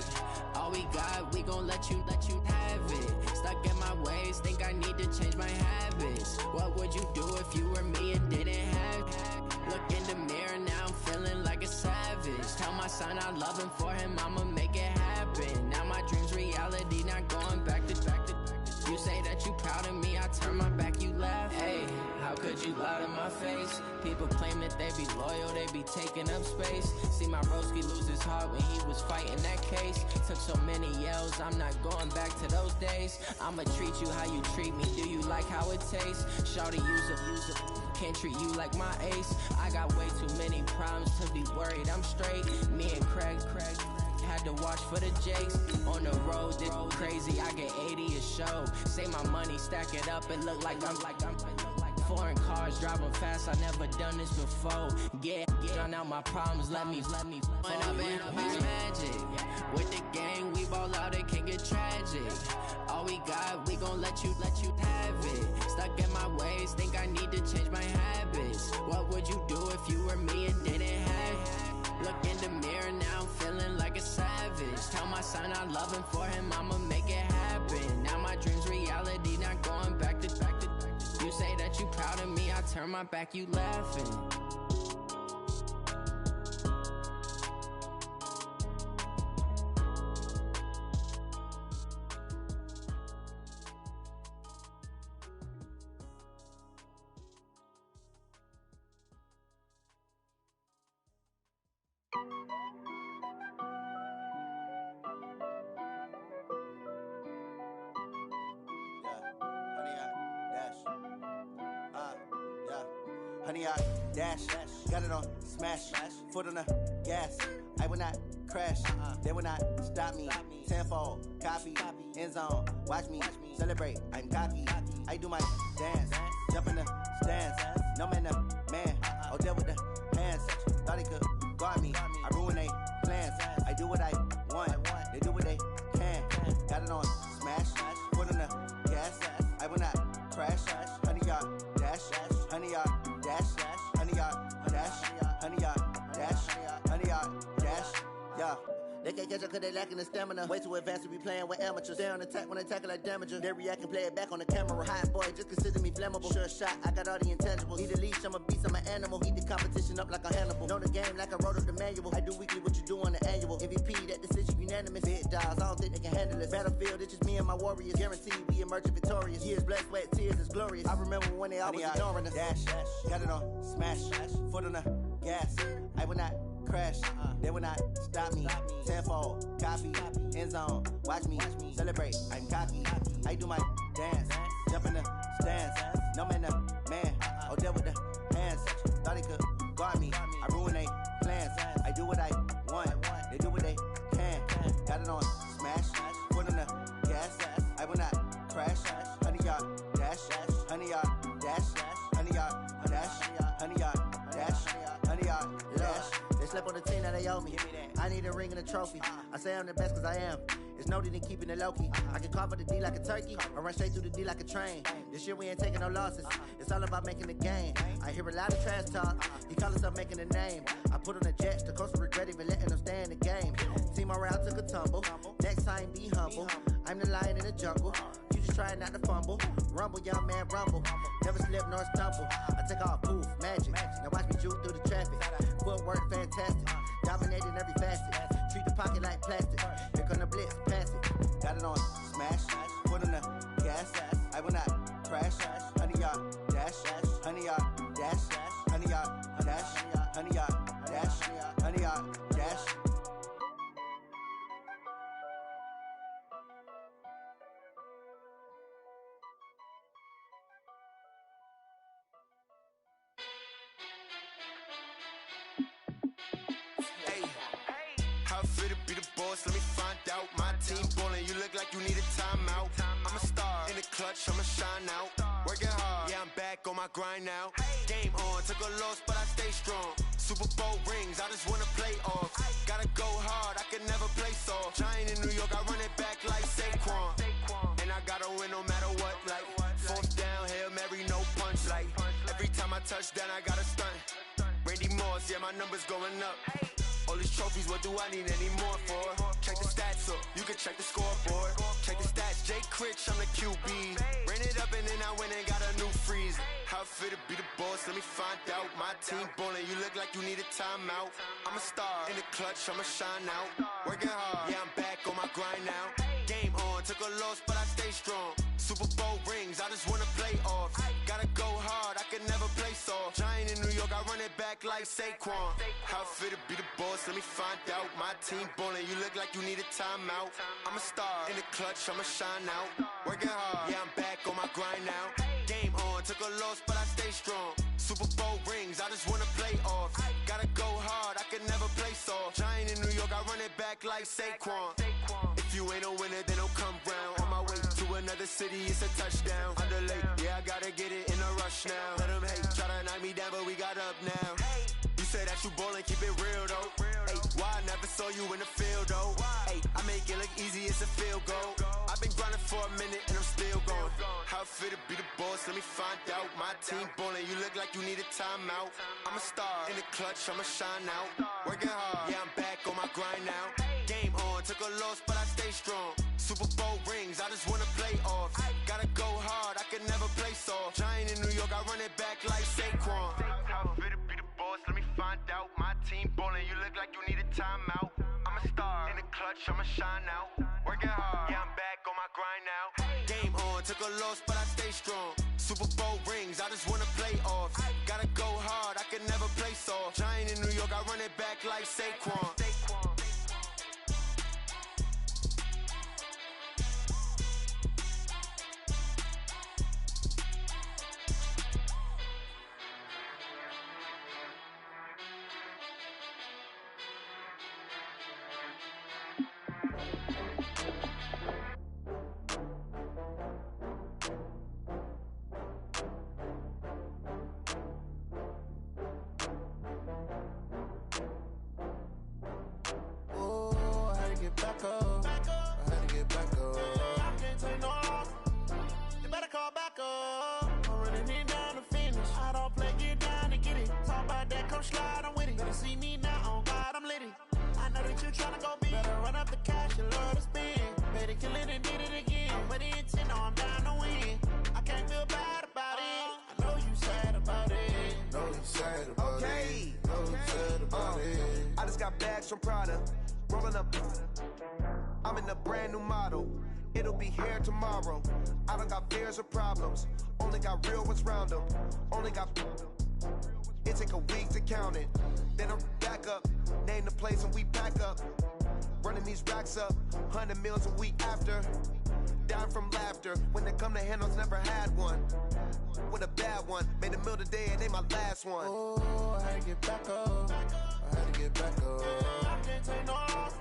All we got, we gon' let you have it. Stuck in my ways, think I need to change my habits. What would you do if you were me and didn't have it? Look in the mirror now, I'm feeling like a savage. Tell my son I love him, for him I'ma make it happen. Now my dream's reality, not going back to. You say that you proud of me, I turn my back, you laugh. Hey, how could you lie to my face? People claim that they be loyal, they be taking up space. See my broski lose his heart when he was fighting that case. Took so many yells, I'm not going back to those days. I'ma treat you how you treat me, do you like how it tastes? Shawty, use it, can't treat you like my ace. I got way too many problems to be worried, I'm straight. Me and Craig had to watch for the Jakes. On the road, this crazy, I get 80 a show. Say my money, stack it up, it look like I'm foreign cars, driving fast, I never done this before. Get on out my problems, let me When up and up is magic. With the gang, we ball out, it can get tragic. All we got, we gon' let you have it. Stuck in my ways, think I need to change my habits. What would you do if you were me and didn't have it? Look in the mirror now, I'm feeling like a savage. Tell my son I love him, for him I'ma make it happen. Now my dream's reality, not going back to. You say that you proud of me, I turn my back, you laughing. Honey, I dash, got it on smash, foot on the gas. I will not crash, they will not stop me. Tenfold, copy, end zone, watch me celebrate. I'm cocky, I do my dance, jump in the stands. No man, man, oh there with the hands. Thought he could guard me, I ruin they plans. I do what I want, they do what they can. Got it on smash, foot on the gas. I will not crash, honey, y'all dash, honey, y'all dash, honey, y'all dash, honey, y'all dash, honey, y'all dash, yeah. They can't catch up cause they lacking the stamina. Way too advanced to be playing with amateurs. Stay on attack when they tackle like damager. They react and play it back on the camera. Hot boy, just consider me flammable. Sure shot, I got all the intangibles. Need a leash, I'm a beast, I'm an animal. Eat the competition up like a Hannibal. Know the game like I wrote up the manual. I do weekly what you do on the annual. MVP, that decision unanimous. Big dogs, I don't think they can handle it. Battlefield, it's just me and my warriors. Guaranteed we emerge victorious. Years, blood, sweat, tears is glorious. I remember when they always ignoring us. Dash, got it on smash, foot on the gas. I will not crash, they will not stop me. Tenfold, copy, end zone, watch me celebrate. I'm cocky, I do my dance, jump in the stands. No man, man, oh there with the hands. Thought he could guard me, I ruin they plans. I do what I want, they do what they can. Got it on smash, foot on the gas. I will not crash, honey y'all dash, honey y'all dash, honey y'all dash, honey y'all dash, honey y'all dash. They slept on the team that they owe me. I need a ring and a trophy. I say I'm the best cause I am. It's no need in keeping it low-key. I can carve up the D like a turkey or run straight through the D like a train. This year we ain't taking no losses. It's all about making the game. I hear a lot of trash talk. He call himself making a name. I put on the Jets. The coach regret even letting them stay in the game. Team morale took a tumble. Next time be humble. I'm the lion in the jungle. You just trying not to fumble. Rumble, young man, rumble. Never slip nor stumble. I take off, poof, magic. Now watch me juke through the traffic. Footwork fantastic. Dominating every facet. Treat the pocket like plastic. Here come the blitz, pass it. Got it on smash, foot on the gas. I will not crash, honey y'all dash, honey y'all dash, honey y'all dash, honey y'all dash, honey y'all dash. Let me find out. My team ballin', you look like you need a timeout. I'm a star in the clutch, I'ma shine out. Working hard, yeah, I'm back on my grind now. Game on, took a loss, but I stay strong. Super Bowl rings, I just wanna play off. Gotta go hard, I can never play soft. Giant in New York, I run it back like Saquon. And I gotta win no matter what, like fourth down, Hail Mary, no punch. Like every time I touch down, I gotta stunt. Randy Moss, yeah, my numbers going up. All these trophies, what do I need any more for? Check the stats up, you can check the scoreboard. Check the stats, Jay Critch, I'm the QB. Ran it up and then I went and got a new freeze. How it feel to be the boss, let me find out. My team ballin', you look like you need a timeout. I'm a star in the clutch, I'ma shine out. Working hard, yeah, I'm back on my grind now. Game on, took a loss, but I stay strong. Super Bowl rings, I just wanna play off. Gotta go hard, I can never play soft. Giant in New York, I run it back like Saquon. How it feel to be the boss, let me find out. My team ballin', you look like you need a timeout. I'm a star in the clutch, I'ma shine out. Working hard, yeah, I'm back on my grind now. Game on, took a loss, but I stay strong. Super Bowl rings, I just wanna play off. Gotta go hard, I can never play soft. Giant in New York, I run it back like Saquon. If you ain't a winner, then don't come round. On my way to another city, it's a touchdown. Underlay, yeah, I gotta get it in a rush now. Let them hate, try to knock me down, but we got up now. You say that you ballin', keep it real though. Ay, why I never saw you in the field though? Ay, I make it look easy, it's a field goal. I've been grinding for a minute and I'm still going. How it feel to be the boss, let me find out. My team ballin', you look like you need a timeout. I'm a star in the clutch, I'ma shine out. Working hard, yeah, I'm back on my grind now. Game on, took a loss, but I stay strong. Super Bowl rings, I just wanna play off. Gotta go hard, I can never play soft. Giant in New York, I run it back like Saquon. How it feel to be the boss, let me find out. My team ballin', you look like you need a timeout. I'm a star in the clutch, I'ma shine out. Working hard, yeah, I'm back on my grind now. Game on, took a loss, but I stay strong. Super Bowl rings, I just wanna play offs. Gotta go hard, I can never play soft. Giant in New York, I run it back like Saquon. From Prada, rolling up. I'm in a brand new model. It'll be here tomorrow. I don't got fears or problems. Only got real ones round them. Only got. It take a week to count it. Then I'm back up. Name the place and we back up. Running these racks up. 100 meals a week after. Down from laughter. When they come to handles, never had one. With a bad one. Made a meal today and they my last one. Oh, I had to get back up. I had to get back up. I can't take no loss.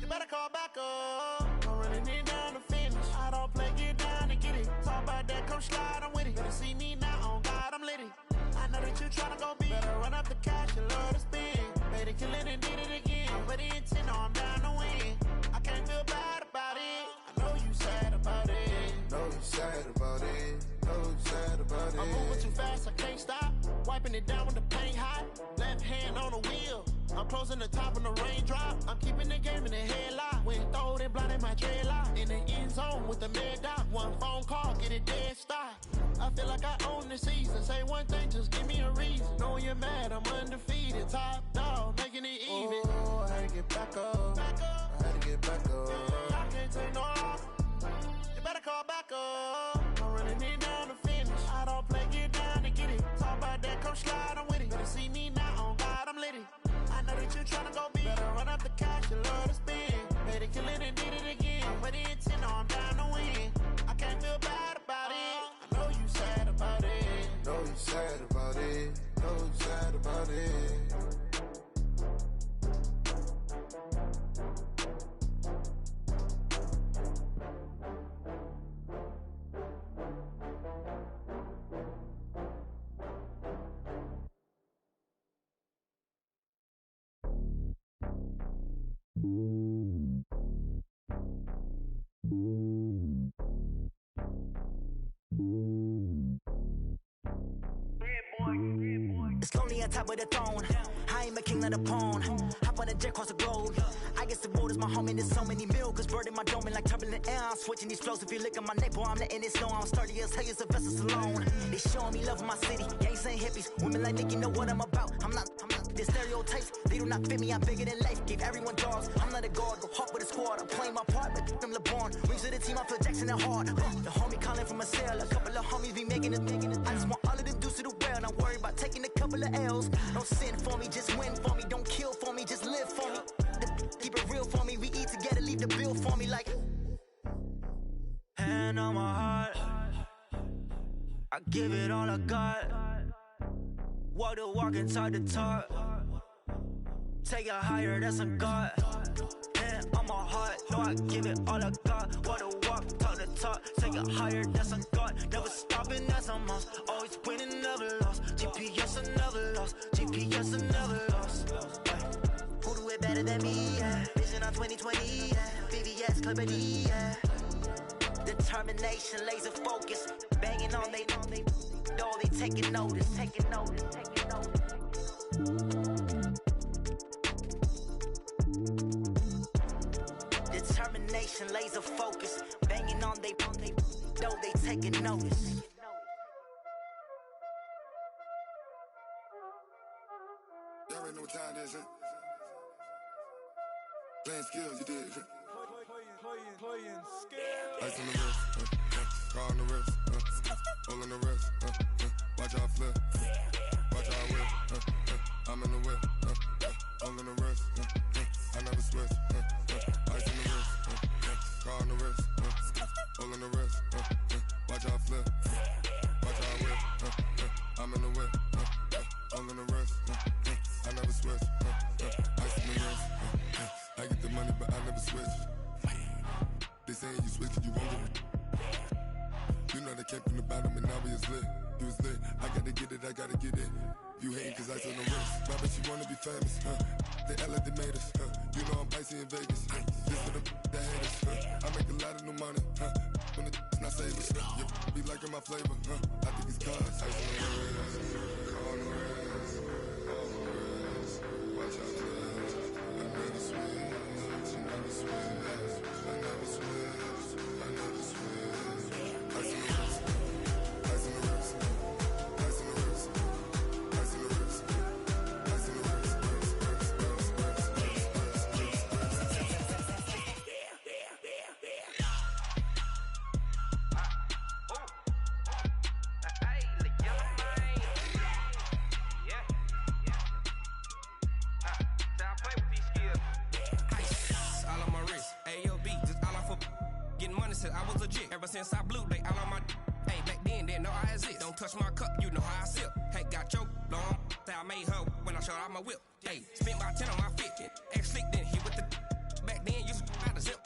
You better call back up. I'm running it down to finish. I don't play, get down and get it. Talk about that, come slide, I'm with it. Better see me now, on God, I'm litty. I know that you tryna go big. Better run up the cash, you love to spend. Made a killing and did it again. But the intent, no, I'm down to win. I can't feel bad about it. I know you sad about it. Know you sad about it. Know you sad about it. I'm moving too fast, I can't stop. Wiping it down with the paint hot. Left hand on the wheel. I'm closing the top when the raindrop. I'm keeping the game in the headlock. When throwed and blinded my dreadlock. In the end zone with the mad dot. One phone call, get it dead stop. I feel like I own the season. Say one thing, just give me a reason. Knowing you're mad, I'm undefeated. Top dog, making it even. Oh, I had to get back up. I had to get back up. I can't take no loss. You better call back up. I'm running it down to finish. I don't play, get down to get it. Talk about that, come slide, I'm with it. Better see me now, on God, I'm litty. I know that you tryna go big. Better run up the cash, you love to spend. Made a killing and did it again. But the intent, no, I'm down to win. I can't feel bad about it. I know you sad about it. Know you sad about it. Know you sad about it. It's lonely on top of the throne. I am a king of the pawn. Hop on a jet across the globe. I guess the world is my home and there's so many milkers bird in my dome and like turbulent air. I'm switching these flows. If you look at my neck, boy, I'm letting it snow. I'm sturdy as hell as a vessel alone. They showing me love in my city. Gangs ain't hippies. Women like Nicky know what I'm about. I'm not the stereotypes. They do not fit me. I'm bigger than life. Gave everyone dogs. I'm not a guard. Go hawk with a squad. I'm playing my part, but I'm LeBron. Rings of the team. I feel Jackson and hard. The homie calling from a cell. A couple of homies be making it. I just want all of the dudes to the well. Not worry about taking a couple of L's. Don't sin for me, just win for me. Don't kill for me, just live for me. Keep it real for me. We eat together, leave the bill for me like. Hand on my heart, I give it all I got. Walk the walk and talk the talk. Take it higher, that's a God. Hand on my heart, no, I give it all I got. Walk the walk, talk the talk. Take it higher, that's a God. Never stopping, that's a must. Always winning, never lost. GPS, I never lost. GPS, I never lost. Who do it better than me? Yeah. Vision on 2020. Yeah. VVS, Clippity. Yeah. Determination, laser focus. Banging on they know they taking notice. Taking notice. Taking notice. Determination, laser focus. Banging on they know they taking notice. Y'all already know what time it is, huh? Playing skills, you did. Playing skills. Ice on the wrist, car on the wrist. all in the wrist. Watch how I flip. Watch how I whip. I'm in the whip. All in the wrist. I never switch. Ice in the wrist. Car on the wrist. All in the wrist. Watch how I flip. Watch how I whip. I'm in the whip. All in the wrist. I never switch. Ice in the wrist. I get the money, but I never switch. They saying you switch, you won't get it. You know they came from the bottom and now we is lit. You was lit, I gotta get it, I gotta get it. You hating cause I on the wrist. My bitch, you wanna be famous, They Ella, they made us, You know I'm icy in Vegas, This for the that haters, I make a lot of new money, When the not savers, You be liking my flavor, I think it's cause ice on the wrist, on the wrist, on the wrist. Watch out, please. I never switch, I never switch, I never switch, I never switch. Ice on the wrist, ice on the wrist, ice on the wrist, ice on the wrist, ice on the wrist. I was legit ever since I blew they all on my hey back then didn't know I exist. Don't touch my cup, you know how I sip. Hey, got your long I made her when I showed out my whip. Hey, spent about 10 on my fit. Ex slick then hit with the back then used to out the zip.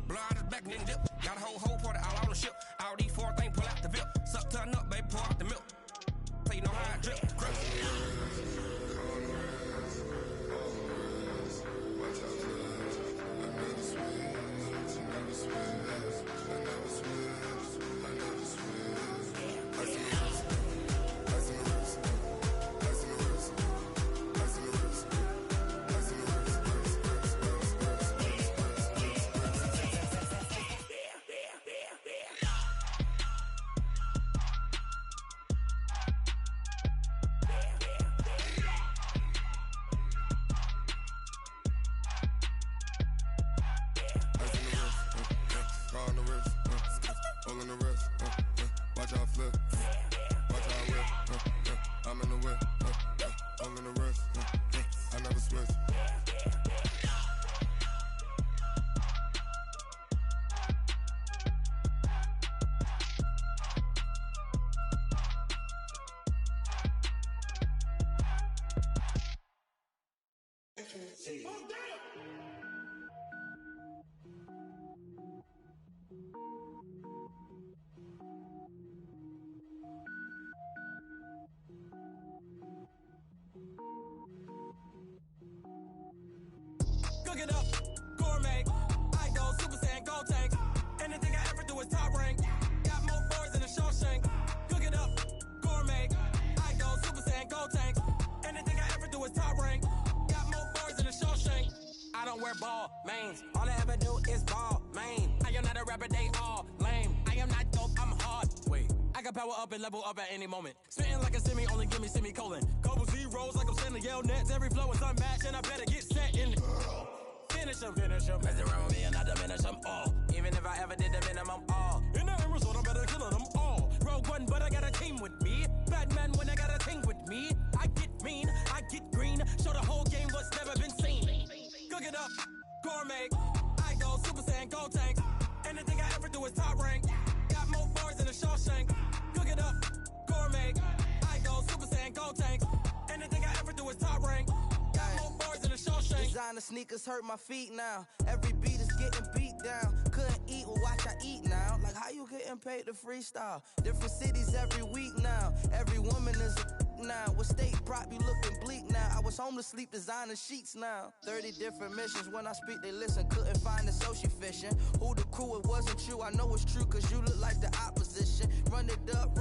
Blow out his back and then dip. Got a whole party all on the ship. All these four things pull out the VIP. Suck turn up, baby, pour out the milk. So you know how I drip. Cook it up, gourmet. I go Super Saiyan, gold tank. Anything I ever do is top rank. Got more boards than a Shawshank. Cook it up, gourmet. I go Super Saiyan, gold tank. Anything I ever do is top rank. Got more boards than a Shawshank. I don't wear ball mains. All I ever do is ball main. I am not a rapper, they all lame. I am not dope, I'm hard. Wait, I can power up and level up at any moment. Spitting like a semi, only give me semicolon. Couple zeros like I'm sending yell nets. Every flow is unmatched and I better get set in it. Finish them. Mess around with me and I diminish them all. Even if I ever did the minimum all. In the end result, I'm better killing them all. Rogue One, but I got a team with me. Batman when I got a team with me. I get mean, I get green. Show the whole game what's never been seen. Cook it up, gourmet. I go Super Saiyan, gold tank. Anything I ever do is top rank. Got more bars than a Shawshank. Cook it up, gourmet. I go Super Saiyan, gold tank. Anything I ever do is top rank. Got more bars than a Shawshank. Designer sneakers hurt my feet now. Every beat is getting beat down. Couldn't eat, well watch I eat now. Like how you getting paid to freestyle? Different cities every week now. Every woman is a now. With state prop, you looking bleak now. I was home to sleep, designer sheets now. 30 different missions. When I speak, they listen. Couldn't find it, so she fishing. Who the crew? It wasn't you. I know it's true, cause you look like the opposition. Run it up,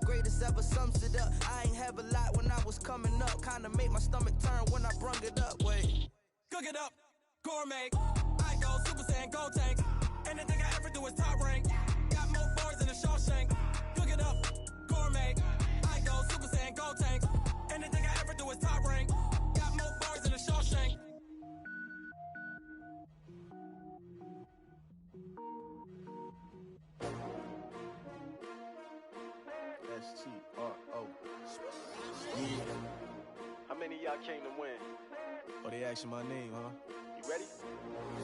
greatest ever sums it up. I ain't have a lot when I was coming up. Kinda made my stomach turn when I brung it up. Wait. Cook it up, gourmet. I go Super Saiyan, gold tank. Anything I ever do is top rank. Got more bars than a Shawshank. Cook it up, gourmet. I go Super Saiyan, gold tank. Anything I ever do is top rank. Got more bars than a Shawshank. S-T-R-O. Yeah. How many of y'all came to win? Oh, they asking my name, huh? You ready?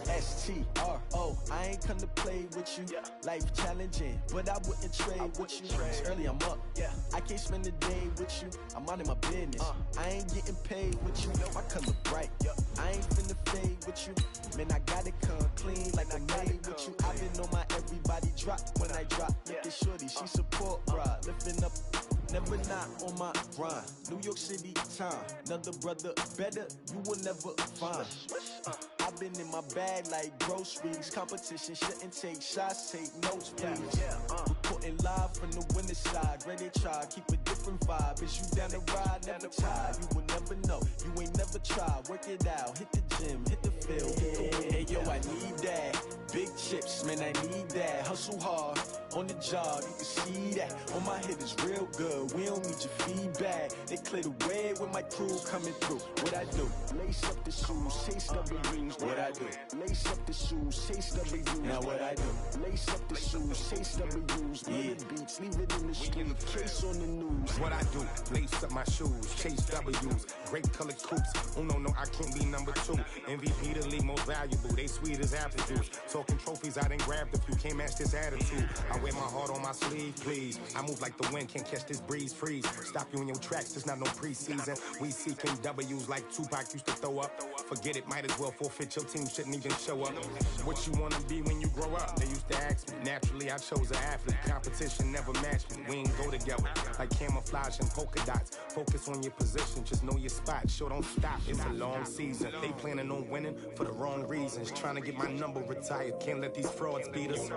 S-T-R-O. I ain't come to play with you. Yeah. Life challenging, but I wouldn't trade with you. It's early, I'm up. Yeah. I can't spend the day with you. I'm minding my business. I ain't getting paid with you. My color bright. I ain't finna fade with you. Man, I gotta come clean like I made with you. I've been on my everybody drop when I drop. Look at shorty, she support, bruh. Lifting up, never not on my grind. New York City time, another brother better, you will never find. I've been in my bag like groceries. Competition shouldn't take shots, take notes, please. Reporting live from the winning side. Ready to try, keep a different vibe. Is you down the ride, never tired. You will never know, you ain't never tried. Work it out, hit the gym, hit the field, hit the wind. Hey yo, I need that. Big chips, man, I need that. Hustle hard, on the job, you can see that. On my hit is real good, we don't need your feedback. They clear the way with my crew coming through. What I do? Lace up the shoes, chase W's. What I do? Lace up the shoes, chase W's. Now what I do? Lace up the shoes, chase W's. Yeah, beats, leave it in the street, case on the news. What I do? Lace up my shoes, chase W's. Great colored coops. Oh no, I can't be number 2. MVP the league most valuable. They sweet as apple juice. Talking trophies, I done grabbed a few. Can't match this attitude. I wear my heart on my sleeve, please. I move like the wind, can't catch this breeze, freeze. Stop you in your tracks, there's not no preseason. We seeking W's like Tupac used to throw up. Forget it, might as well forfeit. Your team shouldn't even show up. What you wanna be when you grow up? They used to ask me. Naturally, I chose an athlete. Competition never matched me. We ain't go together like camouflage and polka dots. Focus on your position, just know your spot. Sure, don't stop. It's a long season. They planning on winning for the wrong reasons. Trying to get my number retired. Can't let these frauds beat us.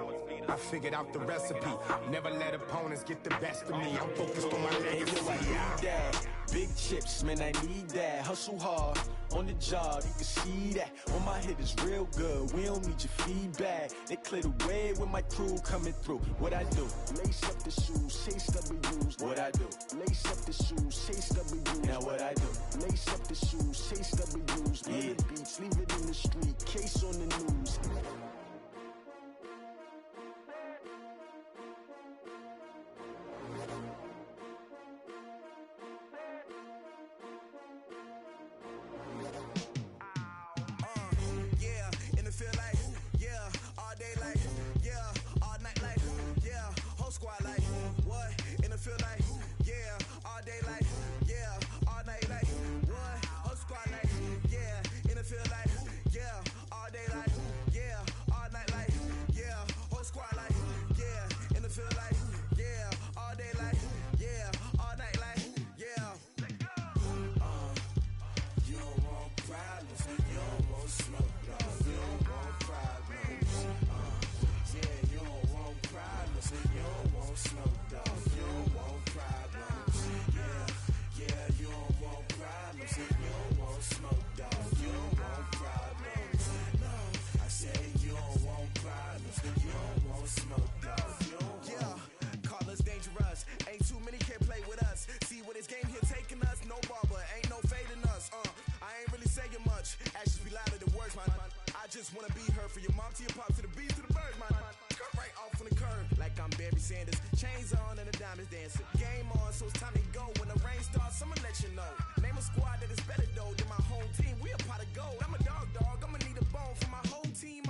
I figured out the recipe. Never let opponents get the best of me. I'm focused on my legacy. I need that. Big chips, man, I need that. Hustle hard, on the job, you can see that. On my hit is real good, we don't need your feedback. They clear the way with my crew coming through. What I do? Lace up the shoes, chase W's. What I do? Lace up the shoes, chase W's. Now what I do? Lace up the shoes, chase W's. Yeah, beats, leave it in the street, case on the news. just wanna be her. For your mom to your pop to the beat to the birds, man. Cut right off on the curb like I'm Barry Sanders. Chains on and the diamonds dancing. Game on, so it's time to go. When the rain starts, I'ma let you know. Name a squad that is better though than my home team. We a pot of gold. I'm a dog. I'ma need a bone for my whole team.